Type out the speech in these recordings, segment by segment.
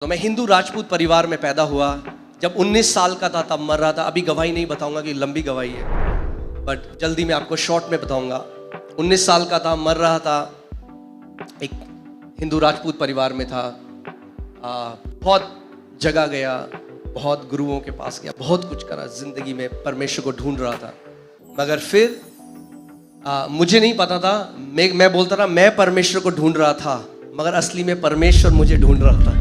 तो मैं हिंदू राजपूत परिवार में पैदा हुआ। जब 19 साल का था तब मर रहा था। अभी गवाही नहीं बताऊंगा कि लंबी गवाही है, बट जल्दी मैं आपको शॉर्ट में बताऊंगा। 19 साल का था, मर रहा था। एक हिंदू राजपूत परिवार में था। बहुत जगह गया, बहुत गुरुओं के पास गया, बहुत कुछ करा जिंदगी में, परमेश्वर को ढूंढ रहा था। मगर फिर मुझे नहीं पता था, मैं बोलता था मैं परमेश्वर को ढूंढ रहा था, मगर असली में परमेश्वर मुझे ढूंढ रहा था।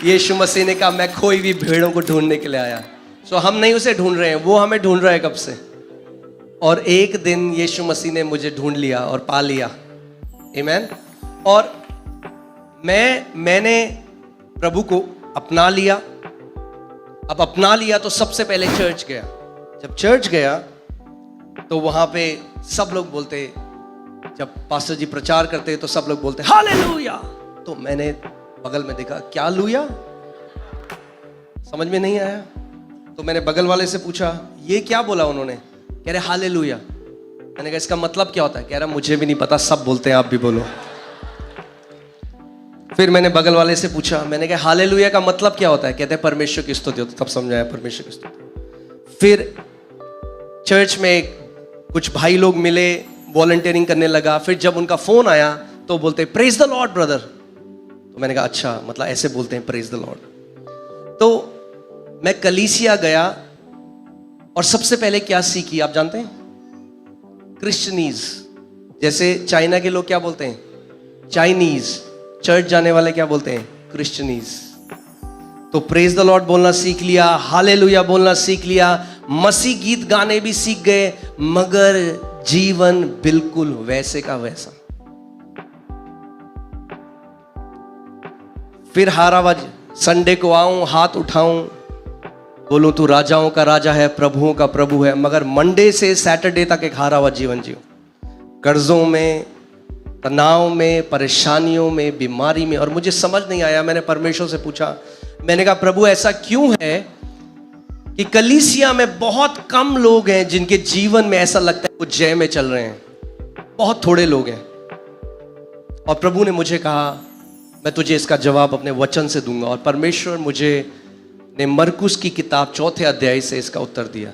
यीशु मसीह ने कहा मैं खोई हुई भेड़ों को ढूंढने के लिए आया। सो हम नहीं उसे ढूंढ रहे हैं, वो हमें ढूंढ रहा है कब से। और एक दिन यीशु मसीह ने मुझे ढूंढ लिया और पा लिया। आमीन। और मैंने प्रभु को अपना लिया। अब अपना लिया तो सबसे पहले चर्च गया। जब चर्च गया तो वहां पे सब लोग बोलते, जब पास्टर जी प्रचार करते तो सब लोग बोलते हालेलुया। तो मैंने बगल में देखा, क्या लूया, समझ में नहीं आया। तो मैंने बगल वाले से पूछा ये क्या बोला उन्होंने। कह रहे हालेलुया। मैंने कहा इसका मतलब क्या होता है। कह रहा मुझे भी नहीं पता, सब बोलते हैं आप भी बोलो। फिर मैंने बगल वाले से पूछा, मैंने कहा हालेलुया का मतलब क्या होता है। कहते हैं परमेश्वर की स्तुति होती है। तब समझाया परमेश्वर की स्तुति। फिर चर्च में कुछ भाई लोग मिले, वॉलंटियरिंग करने लगा। फिर जब उनका फोन आया तो बोलते प्रेज द लॉर्ड ब्रदर। तो मैंने कहा अच्छा, मतलब ऐसे बोलते हैं प्रेज द लॉर्ड। तो मैं कलीसिया गया और सबसे पहले क्या सीखी आप जानते हैं। क्रिश्चियनीज, जैसे चाइना के लोग क्या बोलते हैं चाइनीज, चर्च जाने वाले क्या बोलते हैं क्रिश्चियनीज। तो प्रेज द लॉर्ड बोलना सीख लिया, हालेलुया बोलना सीख लिया, मसीह गीत गाने भी सीख गए, मगर जीवन बिल्कुल वैसे का वैसा। फिर हारावाज, संडे को आऊं, हाथ उठाऊं, बोलूं तू राजाओं का राजा है, प्रभुओं का प्रभु है, मगर मंडे से सैटरडे तक एक हारावाज जीवन जियो, कर्जों में, तनाव में, परेशानियों में, बीमारी में। और मुझे समझ नहीं आया। मैंने परमेश्वर से पूछा, मैंने कहा प्रभु ऐसा क्यों है कि कलीसिया में बहुत कम लोग हैं जिनके जीवन में ऐसा लगता है वो जय में चल रहे हैं, बहुत थोड़े लोग हैं। और प्रभु ने मुझे कहा मैं तुझे इसका जवाब अपने वचन से दूंगा। और परमेश्वर मुझे ने मरकुस की किताब 4 अध्याय से इसका उत्तर दिया।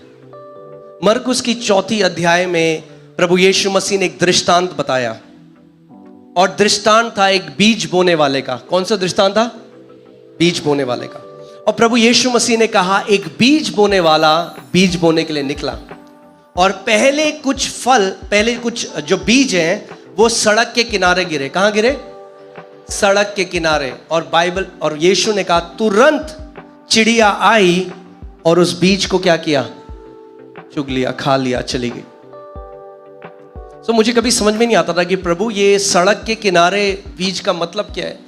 मरकुस की 4 अध्याय में प्रभु यीशु मसीह ने एक दृष्टांत बताया, और दृष्टांत था एक बीज बोने वाले का। कौन सा दृष्टांत था। बीज बोने वाले का। और प्रभु यीशु मसीह ने कहा एक बीज बोने वाला बीज बोने के लिए निकला, और पहले कुछ जो बीज हैं वो सड़क के किनारे गिरे। कहां गिरे। सड़क के किनारे। और बाइबल और यीशु ने कहा तुरंत चिड़िया आई और उस बीज को क्या किया, चुग लिया, खा लिया, चली गई। तो मुझे कभी समझ में नहीं आता था कि प्रभु ये सड़क के किनारे बीज का मतलब क्या है।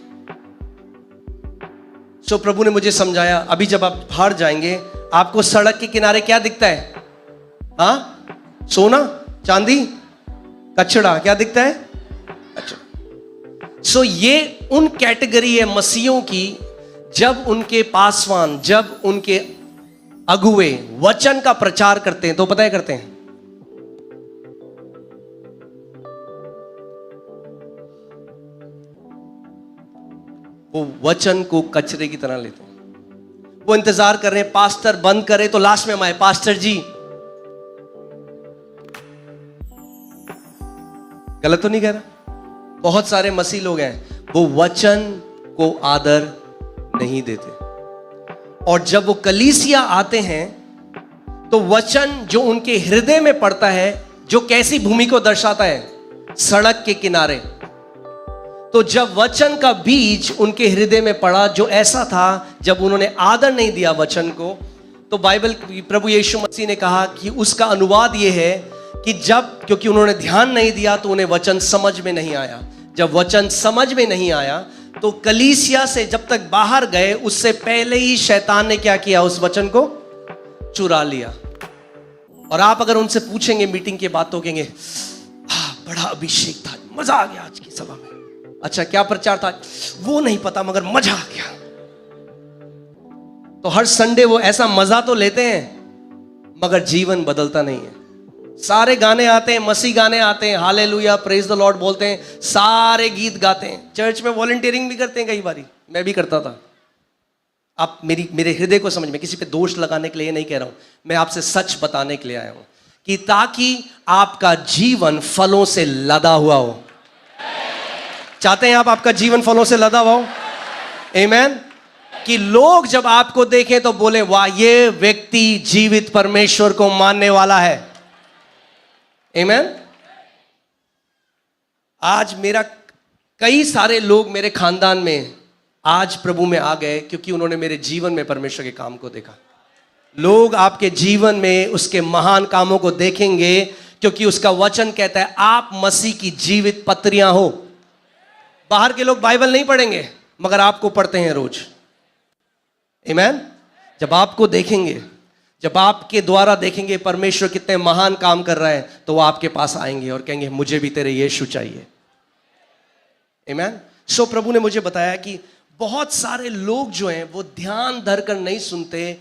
सो प्रभु ने मुझे समझाया, अभी जब आप बाहर जाएंगे आपको सड़क के किनारे क्या दिखता है। हाँ, सोना, चांदी, कचड़ा, क्या दिखता है। अच्छा, सो ये उन कैटेगरी है मसीहों की, जब उनके पासवान, जब उनके अगुए वचन का प्रचार करते हैं तो पता है करते हैं, वो वचन को कचरे की तरह लेते हैं। वो इंतजार कर रहे हैं पास्टर बंद करे तो लास्ट में हम आए, पास्टर जी। गलत तो नहीं कह रहा। बहुत सारे मसीह लोग हैं वो वचन को आदर नहीं देते, और जब वो कलीसिया आते हैं तो वचन जो उनके हृदय में पड़ता है, जो कैसी भूमि को दर्शाता है, सड़क के किनारे। तो जब वचन का बीज उनके हृदय में पड़ा जो ऐसा था, जब उन्होंने आदर नहीं दिया वचन को, तो बाइबल प्रभु यीशु मसीह ने कहा कि उसका अनुवाद यह है कि जब, क्योंकि उन्होंने ध्यान नहीं दिया तो उन्हें वचन समझ में नहीं आया। जब वचन समझ में नहीं आया तो कलीसिया से जब तक बाहर गए उससे पहले ही शैतान ने क्या किया, उस वचन को चुरा लिया। और आप अगर उनसे पूछेंगे मीटिंग के बाद तो कहेंगे बड़ा अभिषेक था, मजा आ गया आज की सभा में। अच्छा क्या प्रचार था, वो नहीं पता, मगर मजा आ गया। तो हर संडे वो ऐसा मजा तो लेते हैं मगर जीवन बदलता नहीं है। सारे गाने आते हैं, मसीह गाने आते हैं, हालेलुया प्रेज द लॉर्ड बोलते हैं, सारे गीत गाते हैं, चर्च में वॉलंटियरिंग भी करते हैं, कई बारी मैं भी करता था। आप मेरे हृदय को समझ में, किसी पे दोष लगाने के लिए नहीं कह रहा हूं, मैं आपसे सच बताने के लिए आया हूं कि ताकि आपका जीवन फलों से लदा हुआ हो। चाहते हैं आप आपका जीवन फलों से लदा हुआ हो? आमीन। कि लोग जब आपको देखें तो बोले वाह, ये व्यक्ति जीवित परमेश्वर को मानने वाला है। आमीन। आज मेरा कई सारे लोग मेरे खानदान में आज प्रभु में आ गए क्योंकि उन्होंने मेरे जीवन में परमेश्वर के काम को देखा। लोग आपके जीवन में उसके महान कामों को देखेंगे क्योंकि उसका वचन कहता है आप मसीह की जीवित पत्रियां हो। बाहर के लोग बाइबल नहीं पढ़ेंगे मगर आपको पढ़ते हैं रोज। आमीन। जब आपको देखेंगे, जब आपके द्वारा देखेंगे परमेश्वर कितने महान काम कर रहा है, तो वो आपके पास आएंगे और कहेंगे मुझे भी तेरे यीशु चाहिए। आमीन। सो प्रभु ने मुझे बताया कि बहुत सारे लोग जो हैं वो ध्यान धरकर नहीं सुनते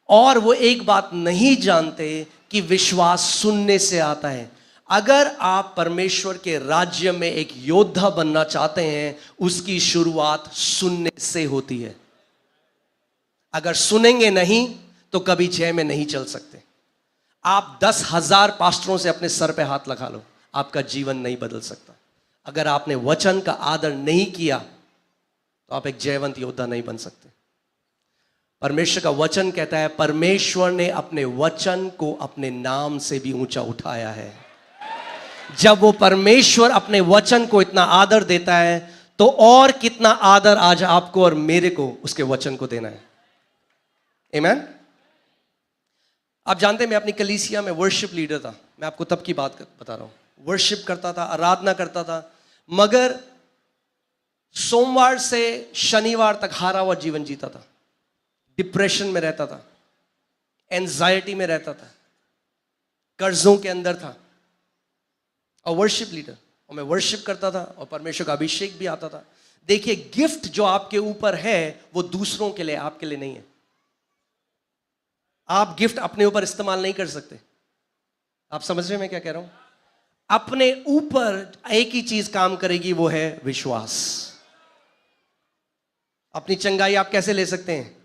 और वो एक बात नहीं जानते कि विश्वास सुनने से आता है। अगर आप परमेश्वर के राज्य में एक योद्धा बनना चाहते हैं, उसकी शुरुआत सुनने से होती है। अगर सुनेंगे नहीं तो कभी जय में नहीं चल सकते। आप 10,000 पास्टरों से अपने सर पे हाथ लगा लो, आपका जीवन नहीं बदल सकता। अगर आपने वचन का आदर नहीं किया तो आप एक जयवंत योद्धा नहीं बन सकते। परमेश्वर का वचन कहता है परमेश्वर ने अपने वचन को अपने नाम से भी ऊंचा उठाया है। जब वो परमेश्वर अपने वचन को इतना आदर देता है तो और कितना आदर आज आपको और मेरे को उसके वचन को देना है। आमीन। आप जानते हैं मैं अपनी कलीसिया में वर्शिप लीडर था। मैं आपको तब की बात बता रहा हूं। वर्शिप करता था, आराधना करता था, मगर सोमवार से शनिवार तक हारा हुआ जीवन जीता था। डिप्रेशन में रहता था, एंजाइटी में रहता था, कर्जों के अंदर था और वर्शिप लीडर, और मैं वर्शिप करता था और परमेश्वर का अभिषेक भी आता था। देखिए, गिफ्ट जो आपके ऊपर है वो दूसरों के लिए, आपके लिए नहीं है। आप गिफ्ट अपने ऊपर इस्तेमाल नहीं कर सकते। आप समझ रहे हैं मैं क्या कह रहा हूं? अपने ऊपर एक ही चीज काम करेगी, वो है विश्वास। अपनी चंगाई आप कैसे ले सकते हैं?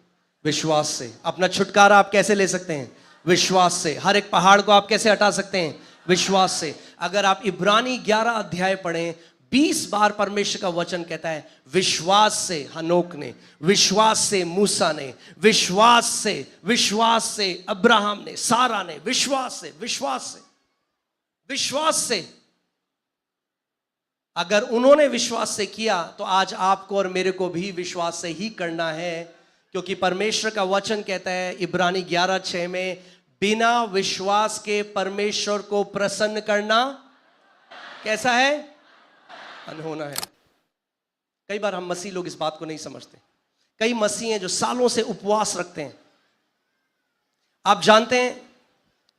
विश्वास से। अपना छुटकारा आप कैसे ले सकते हैं? विश्वास से। हर एक पहाड़ को आप कैसे हटा सकते हैं? विश्वास से। अगर आप इब्रानी 11 अध्याय पढ़ें, 20 बार परमेश्वर का वचन कहता है विश्वास से हनोक ने, विश्वास से मूसा ने, विश्वास से अब्राहम ने, सारा ने, विश्वास से। अगर उन्होंने विश्वास से किया तो आज आपको और मेरे को भी विश्वास से ही करना है, क्योंकि परमेश्वर का वचन कहता है इब्रानी 11:6 में, बिना विश्वास के परमेश्वर को प्रसन्न करना कैसा है? अनहोना है। कई बार हम मसीह लोग इस बात को नहीं समझते। कई मसीह हैं जो सालों से उपवास रखते हैं। आप जानते हैं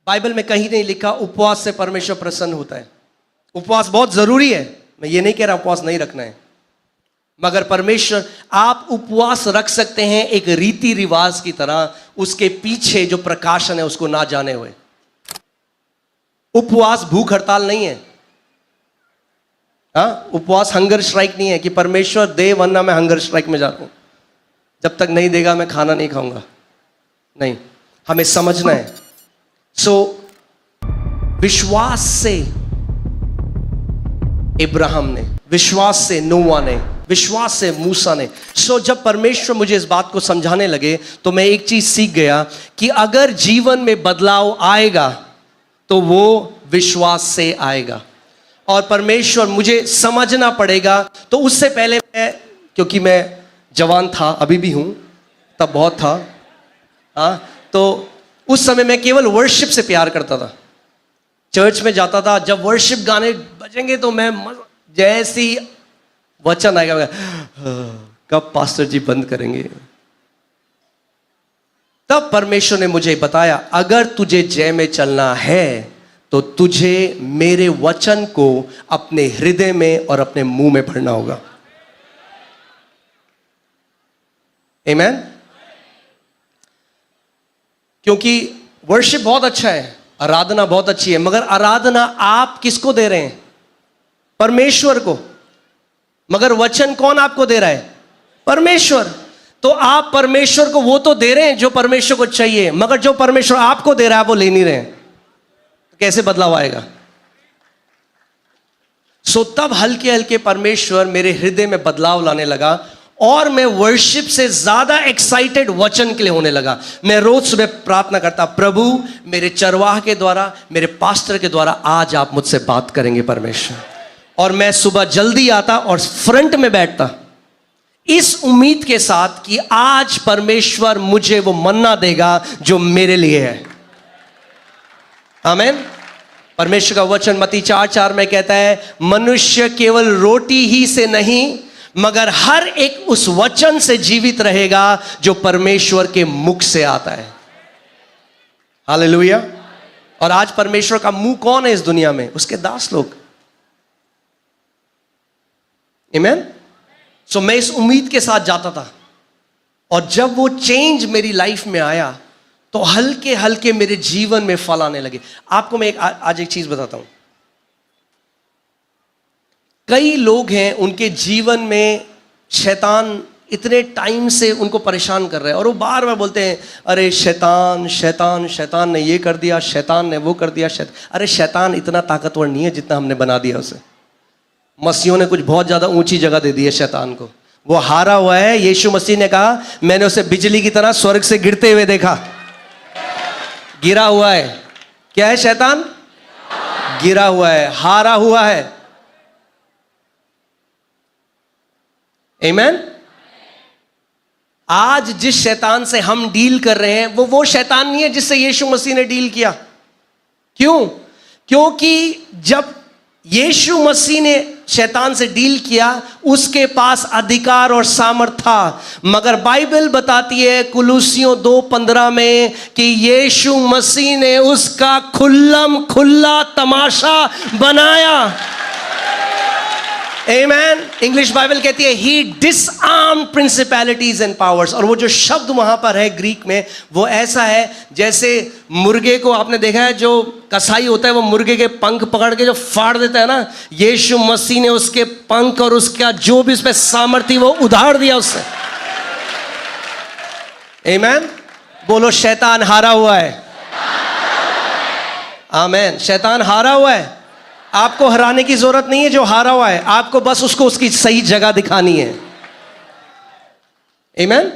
बाइबल में कहीं नहीं लिखा उपवास से परमेश्वर प्रसन्न होता है। उपवास बहुत जरूरी है, मैं ये नहीं कह रहा उपवास नहीं रखना है, मगर परमेश्वर, आप उपवास रख सकते हैं एक रीति रिवाज की तरह, उसके पीछे जो प्रकाशन है उसको ना जाने हुए। उपवास भूख हड़ताल नहीं है। उपवास हंगर स्ट्राइक नहीं है कि परमेश्वर दे वरना मैं हंगर स्ट्राइक में जा रहा हूं, जब तक नहीं देगा मैं खाना नहीं खाऊंगा। नहीं, हमें समझना है। विश्वास से इब्राहिम ने, विश्वास से नोआ ने, विश्वास से मूसा ने। जब परमेश्वर मुझे इस बात को समझाने लगे तो मैं एक चीज सीख गया कि अगर जीवन में बदलाव आएगा तो वो विश्वास से आएगा। और परमेश्वर मुझे समझना पड़ेगा। तो उससे पहले क्योंकि मैं जवान था, अभी भी हूं, तब बहुत था, तो उस समय मैं केवल वर्शिप से प्यार करता था। चर्च में जाता था, जब वर्शिप गाने बजेंगे तो मैं जैसी वचन आएगा कब पास्टर जी बंद करेंगे। तब परमेश्वर ने मुझे बताया अगर तुझे जय में चलना है तो तुझे मेरे वचन को अपने हृदय में और अपने मुंह में भरना होगा। आमीन। क्योंकि वर्शिप बहुत अच्छा है, आराधना बहुत अच्छी है, मगर आराधना आप किसको दे रहे हैं? परमेश्वर को। मगर वचन कौन आपको दे रहा है? परमेश्वर। तो आप परमेश्वर को वो तो दे रहे हैं जो परमेश्वर को चाहिए, मगर जो परमेश्वर आपको दे रहा है वो ले नहीं रहे हैं। तो कैसे बदलाव आएगा? सो तब हल्के हल्के परमेश्वर मेरे हृदय में बदलाव लाने लगा और मैं वर्शिप से ज्यादा एक्साइटेड वचन के लिए होने लगा। मैं रोज सुबह प्रार्थना करता, प्रभु मेरे चरवाह के द्वारा, मेरे पास्टर के द्वारा आज आप मुझसे बात करेंगे परमेश्वर। और मैं सुबह जल्दी आता और फ्रंट में बैठता इस उम्मीद के साथ कि आज परमेश्वर मुझे वो मन्ना देगा जो मेरे लिए है। आमीन। परमेश्वर का वचन मत्ती 4:4 में कहता है, मनुष्य केवल रोटी ही से नहीं मगर हर एक उस वचन से जीवित रहेगा जो परमेश्वर के मुख से आता है। हालेलुया। और आज परमेश्वर का मुंह कौन है इस दुनिया में? उसके दास लोग। आमीन। सो मैं इस उम्मीद के साथ जाता था और जब वो चेंज मेरी लाइफ में आया तो हल्के हल्के मेरे जीवन में फल आने लगे। आपको मैं आज एक चीज बताता हूं। कई लोग हैं उनके जीवन में शैतान इतने टाइम से उनको परेशान कर रहे हैं और वो बार बार बोलते हैं, अरे शैतान शैतान शैतान ने ये कर दिया, शैतान ने वो कर दिया। अरे शैतान इतना ताकतवर नहीं है जितना हमने बना दिया उसे। मसीहों ने कुछ बहुत ज्यादा ऊंची जगह दे दी है शैतान को। वो हारा हुआ है। यीशु मसीह ने कहा, मैंने उसे बिजली की तरह स्वर्ग से गिरते हुए देखा। गिरा हुआ है। क्या है शैतान? गिरा हुआ है, हारा हुआ है। आमीन। आज जिस शैतान से हम डील कर रहे हैं वो शैतान नहीं है जिससे यीशु मसीह ने डील किया। क्यों? क्योंकि जब यीशु मसीह ने शैतान से डील किया उसके पास अधिकार और सामर्थ था, मगर बाइबल बताती है कुलुसियों 2:15 में कि यीशु मसीह ने उसका खुल्लम खुल्ला तमाशा बनाया। आमेन। इंग्लिश बाइबल कहती है ही डिसआर्म्ड प्रिंसिपैलिटीज एंड पावर्स। और वो जो शब्द वहां पर है ग्रीक में वो ऐसा है जैसे मुर्गे को आपने देखा है, जो कसाई होता है वो मुर्गे के पंख पकड़ के जो फाड़ देता है ना, यीशु मसीह ने उसके पंख और उसका जो भी उस पर सामर्थ्य वो उधार दिया उससे। आमेन। बोलो शैतान हारा हुआ है। आमेन। शैतान हारा हुआ है। आपको हराने की जरूरत नहीं है जो हारा हुआ है, आपको बस उसको उसकी सही जगह दिखानी है। आमीन।